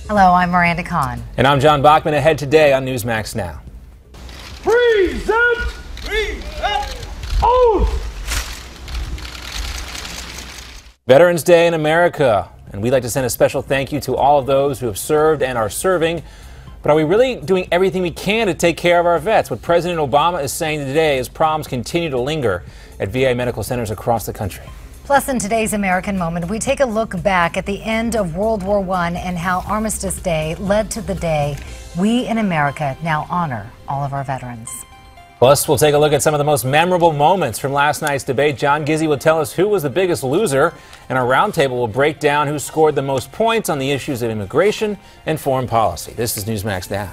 Hello, I'm Miranda Kahn. And I'm John Bachman. Ahead today on Newsmax Now. Present! Oath! Veterans Day in America. And we'd like to send a special thank you to all of those who have served and are serving. But are we really doing everything we can to take care of our vets? What President Obama is saying today as problems continue to linger at VA medical centers across the country. Plus, in today's American Moment, we take a look back at the end of World War I and how Armistice Day led to the day we in America now honor all of our veterans. Plus, we'll take a look at some of the most memorable moments from last night's debate. John Gizzi will tell us who was the biggest loser, and our roundtable will break down who scored the most points on the issues of immigration and foreign policy. This is Newsmax Now.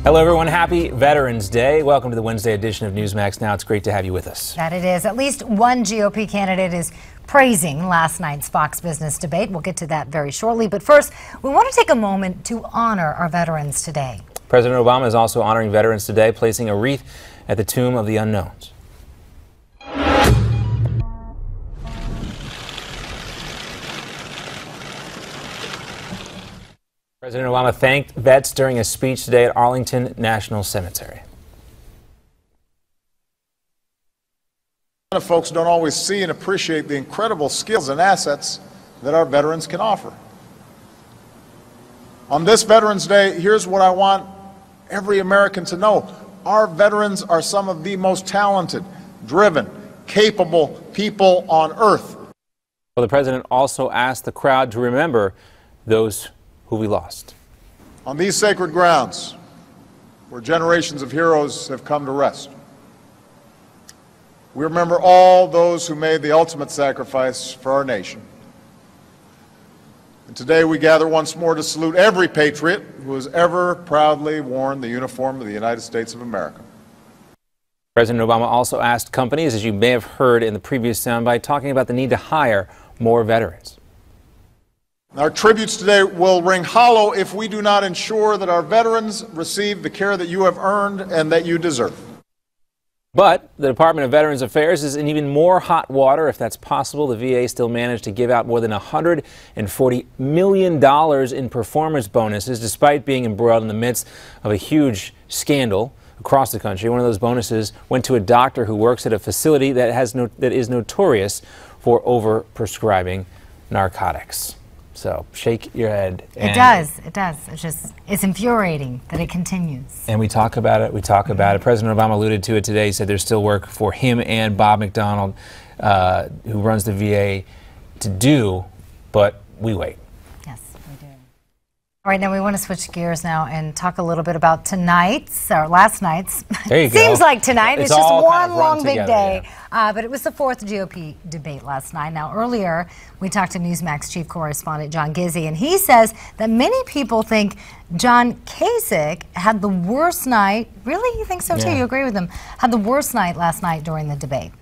Hello, everyone. Happy Veterans Day. Welcome to the Wednesday edition of Newsmax Now. It's great to have you with us. That it is. At least one GOP candidate is praising last night's Fox Business debate. We'll get to that very shortly. But first, we want to take a moment to honor our veterans today. President Obama is also honoring veterans today, placing a wreath at the Tomb of the Unknowns. President Obama thanked vets during a speech today at Arlington National Cemetery. A lot of folks don't always see and appreciate the incredible skills and assets that our veterans can offer. On this Veterans Day, here's what I want every American to know. Our veterans are some of the most talented, driven, capable people on earth. Well, the president also asked the crowd to remember those who we lost. On these sacred grounds, where generations of heroes have come to rest, we remember all those who made the ultimate sacrifice for our nation. And today we gather once more to salute every patriot who has ever proudly worn the uniform of the United States of America. President Obama also asked companies, as you may have heard in the previous soundbite, talking about the need to hire more veterans. Our tributes today will ring hollow if we do not ensure that our veterans receive the care that you have earned and that you deserve. But the Department of Veterans Affairs is in even more hot water. If that's possible, the VA still managed to give out more than $140 million in performance bonuses, despite being embroiled in the midst of a huge scandal across the country. One of those bonuses went to a doctor who works at a facility that is notorious for over-prescribing narcotics. So shake your head. It does. It's infuriating that it continues. And we talk about it. President Obama alluded to it today. He said there's still work for him and Bob McDonald, who runs the VA, to do, but we wait. Yes, we do. All right, now we want to switch gears now and talk a little bit about tonight's, or last night's. There you go. Seems like tonight. It's just all one kind of long big together, day. yeah. But it was the fourth GOP debate last night. Now, earlier, we talked to Newsmax chief correspondent John Gizzi, and he says that many people think John Kasich had the worst night. Really? You think so, too? Yeah. You agree with him? Had the worst night last night during the debate.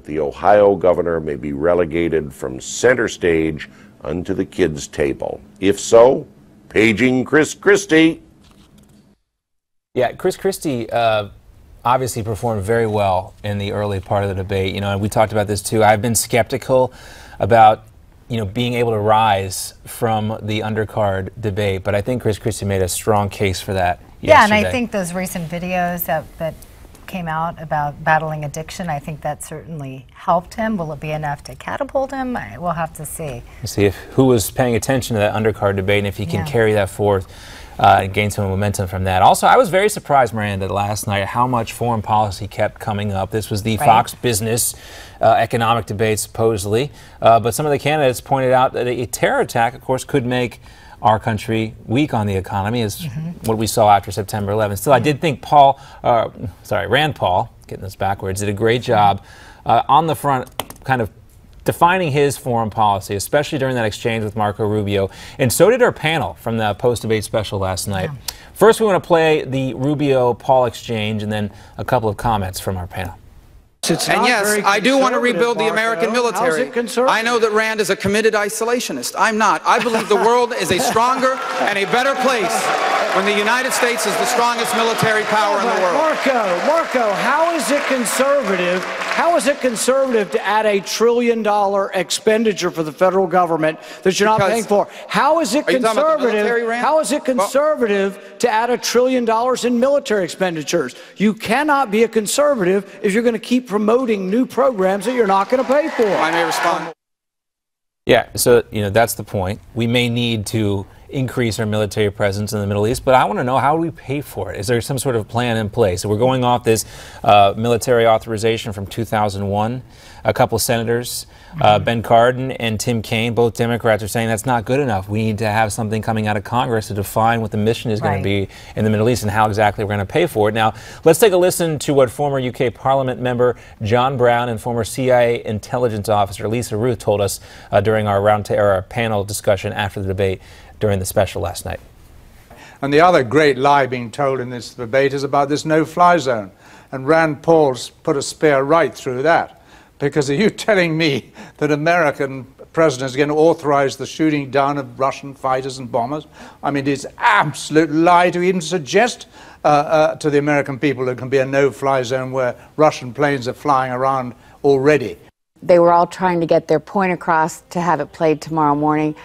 The Ohio governor may be relegated from center stage unto the kids' table. If so, paging Chris Christie. Yeah, Chris Christie obviously performed very well in the early part of the debate. You know, and we talked about this too. I've been skeptical about, being able to rise from the undercard debate, but I think Chris Christie made a strong case for that yesterday. Yeah, and I think those recent videos that came out about battling addiction, I think that certainly helped him. Will it be enough to catapult him? We'll have to see. We'll see who was paying attention to that undercard debate and if he can carry that forth and gain some momentum from that. Also, I was very surprised, Miranda, last night how much foreign policy kept coming up. This was the Fox Business economic debate, supposedly. But some of the candidates pointed out that a terror attack, of course, could make our country weak on the economy, is what we saw after September 11th. Still, I did think Rand Paul, getting this backwards, did a great job on the front, kind of defining his foreign policy, especially during that exchange with Marco Rubio. And so did our panel from the post-debate special last night. Yeah. First, we want to play the Rubio-Paul exchange and then a couple of comments from our panel. And yes, I do want to rebuild the American military. I know that Rand is a committed isolationist. I'm not. I believe the world is a stronger and a better place when the United States is the strongest military power in the world. Marco, how is it conservative? How is it conservative to add $1 trillion expenditure for the federal government that you're not paying for? How is it conservative? How is it conservative to add $1 trillion in military expenditures? You cannot be a conservative if you're going to keep promoting new programs that you're not going to pay for. I may respond. Yeah, so, that's the point. We may need to increase our military presence in the Middle East, but I want to know, how do we pay for it? Is there some sort of plan in place? So we're going off this military authorization from 2001. A couple senators, Ben Cardin and Tim Kaine, both Democrats, are saying that's not good enough. We need to have something coming out of Congress to define what the mission is going to be in the Middle East and how exactly we're going to pay for it. Now, let's take a listen to what former UK Parliament member John Brown and former CIA intelligence officer Lisa Ruth told us during our panel discussion after the debate during the special last night. And the other great lie being told in this debate is about this no-fly zone. And Rand Paul's put a spear right through that. Because are you telling me that American president is going to authorize the shooting down of Russian fighters and bombers? I mean, it's an absolute lie to even suggest to the American people there can be a no-fly zone where Russian planes are flying around already. They were all trying to get their point across to have it played tomorrow morning.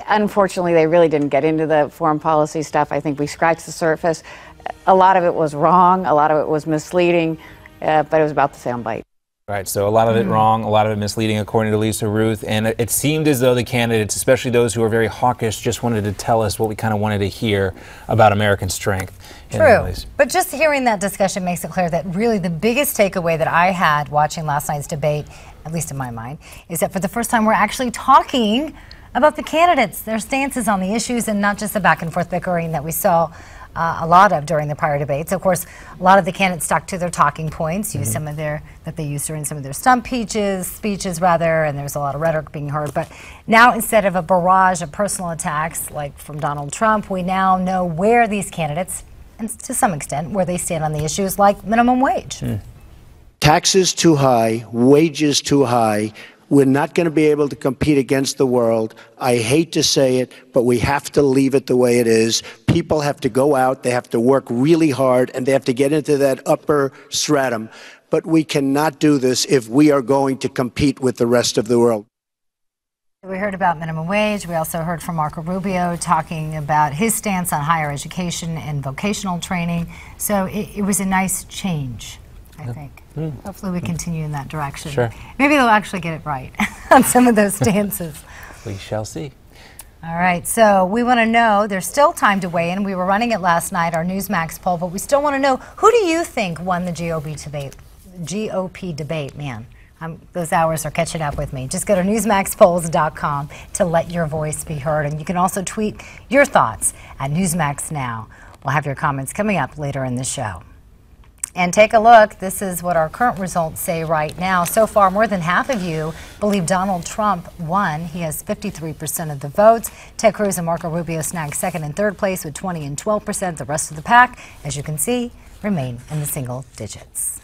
Unfortunately, they really didn't get into the foreign policy stuff. I think we scratched the surface. A lot of it was wrong. A lot of it was misleading, but it was about the soundbite. Right, so a lot of it wrong, a lot of it misleading, according to Lisa Ruth, and it seemed as though the candidates, especially those who are very hawkish, just wanted to tell us what we kind of wanted to hear about American strength. True, but just hearing that discussion makes it clear that really the biggest takeaway that I had watching last night's debate, at least in my mind, is that for the first time we're actually talking about the candidates, their stances on the issues, and not just the back and forth bickering that we saw a lot of during the prior debates. Of course, a lot of the candidates stuck to their talking points, used some of that they used during some of their stump speeches rather, and there's a lot of rhetoric being heard. But now, instead of a barrage of personal attacks like from Donald Trump, we now know where these candidates, and to some extent, where they stand on the issues like minimum wage. Taxes too high, wages too high. We're not going to be able to compete against the world. I hate to say it, but we have to leave it the way it is. People have to go out, they have to work really hard, and they have to get into that upper stratum. But we cannot do this if we are going to compete with the rest of the world. We heard about minimum wage. We also heard from Marco Rubio talking about his stance on higher education and vocational training. So it was a nice change, I think. Hopefully we continue in that direction. Sure. Maybe they'll actually get it right on some of those stances. We shall see. All right, so we want to know, there's still time to weigh in. We were running it last night, our Newsmax poll, but we still want to know, who do you think won the GOP debate? Man, those hours are catching up with me. Just go to newsmaxpolls.com to let your voice be heard. And you can also tweet your thoughts at Newsmax Now. We'll have your comments coming up later in the show. And take a look. This is what our current results say right now. So far, more than half of you believe Donald Trump won. He has 53% of the votes. Ted Cruz and Marco Rubio snagged second and third place with 20 and 12%. The rest of the pack, as you can see, remain in the single digits.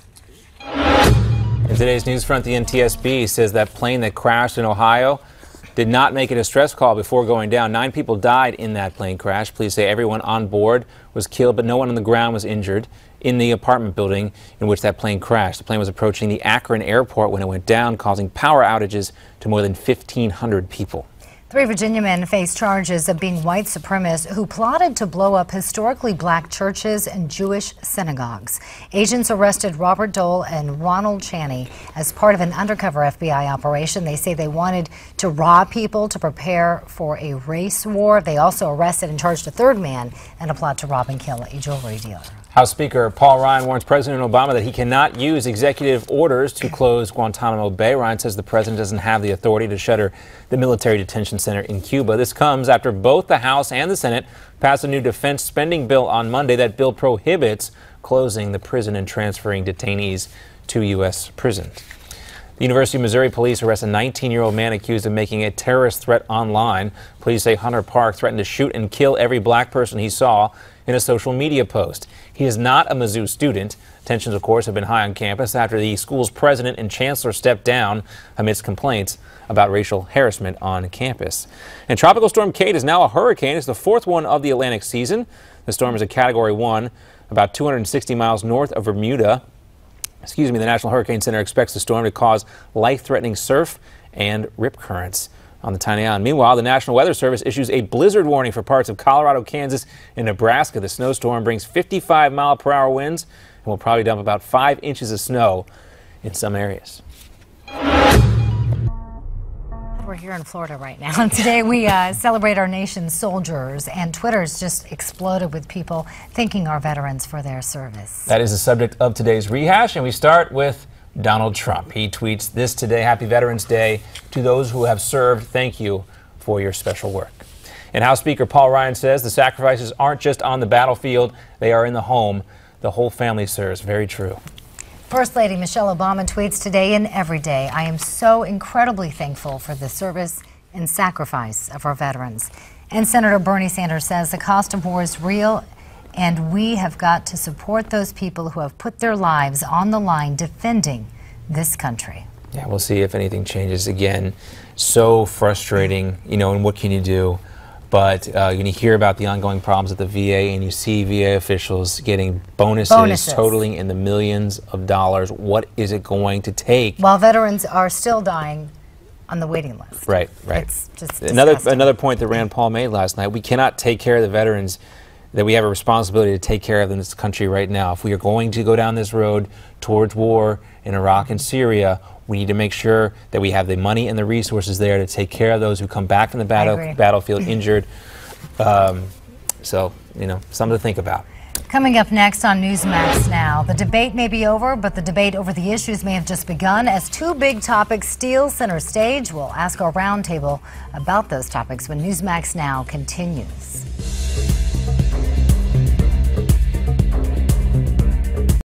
In today's news front, the NTSB says that plane that crashed in Ohio did not make it a stress call before going down. 9 people died in that plane crash. Police say everyone on board was killed, but no one on the ground was injured in the apartment building in which that plane crashed. The plane was approaching the Akron airport when it went down, causing power outages to more than 1,500 people. 3 Virginia men face charges of being white supremacists who plotted to blow up historically black churches and Jewish synagogues. Agents arrested Robert Dole and Ronald Chaney as part of an undercover FBI operation. They say they wanted to rob people to prepare for a race war. They also arrested and charged a 3rd man in a plot to rob and kill a jewelry dealer. House Speaker Paul Ryan warns President Obama that he cannot use executive orders to close Guantanamo Bay. Ryan says the president doesn't have the authority to shutter the military detention center in Cuba. This comes after both the House and the Senate passed a new defense spending bill on Monday. That bill prohibits closing the prison and transferring detainees to U.S. prisons. The University of Missouri police arrest a 19-year-old man accused of making a terrorist threat online. Police say Hunter Park threatened to shoot and kill every black person he saw in a social media post. He is not a Mizzou student. Tensions, of course, have been high on campus after the school's president and chancellor stepped down amidst complaints about racial harassment on campus. And Tropical Storm Kate is now a hurricane. It's the 4th one of the Atlantic season. The storm is a Category 1, about 260 miles north of Bermuda. The National Hurricane Center expects the storm to cause life-threatening surf and rip currents on the tiny island. Meanwhile, the National Weather Service issues a blizzard warning for parts of Colorado, Kansas, and Nebraska. The snowstorm brings 55-mile-per-hour winds and will probably dump about 5 inches of snow in some areas. We're here in Florida right now, and today we celebrate our nation's soldiers, and Twitter's just exploded with people thanking our veterans for their service. That is the subject of today's rehash, and we start with Donald Trump. He tweets this today: Happy Veterans Day to those who have served. Thank you for your special work. And House Speaker Paul Ryan says the sacrifices aren't just on the battlefield, they are in the home. The whole family serves. Very true. First Lady Michelle Obama tweets today and every day, I am so incredibly thankful for the service and sacrifice of our veterans. And Senator Bernie Sanders says the cost of war is real, and we have got to support those people who have put their lives on the line defending this country. Yeah, we'll see if anything changes. Again, so frustrating, and what can you do? But when you hear about the ongoing problems at the VA and you see VA officials getting bonuses totaling in the millions of dollars, what is it going to take? While veterans are still dying on the waiting list. Right. It's just another point that Rand Paul made last night. We cannot take care of the veterans that we have a responsibility to take care of in this country right now. If we are going to go down this road towards war in Iraq and Syria, we need to make sure that we have the money and the resources there to take care of those who come back from the battlefield injured. So, something to think about. Coming up next on Newsmax Now, the debate may be over, but the debate over the issues may have just begun as two big topics steal center stage. We'll ask our roundtable about those topics when Newsmax Now continues.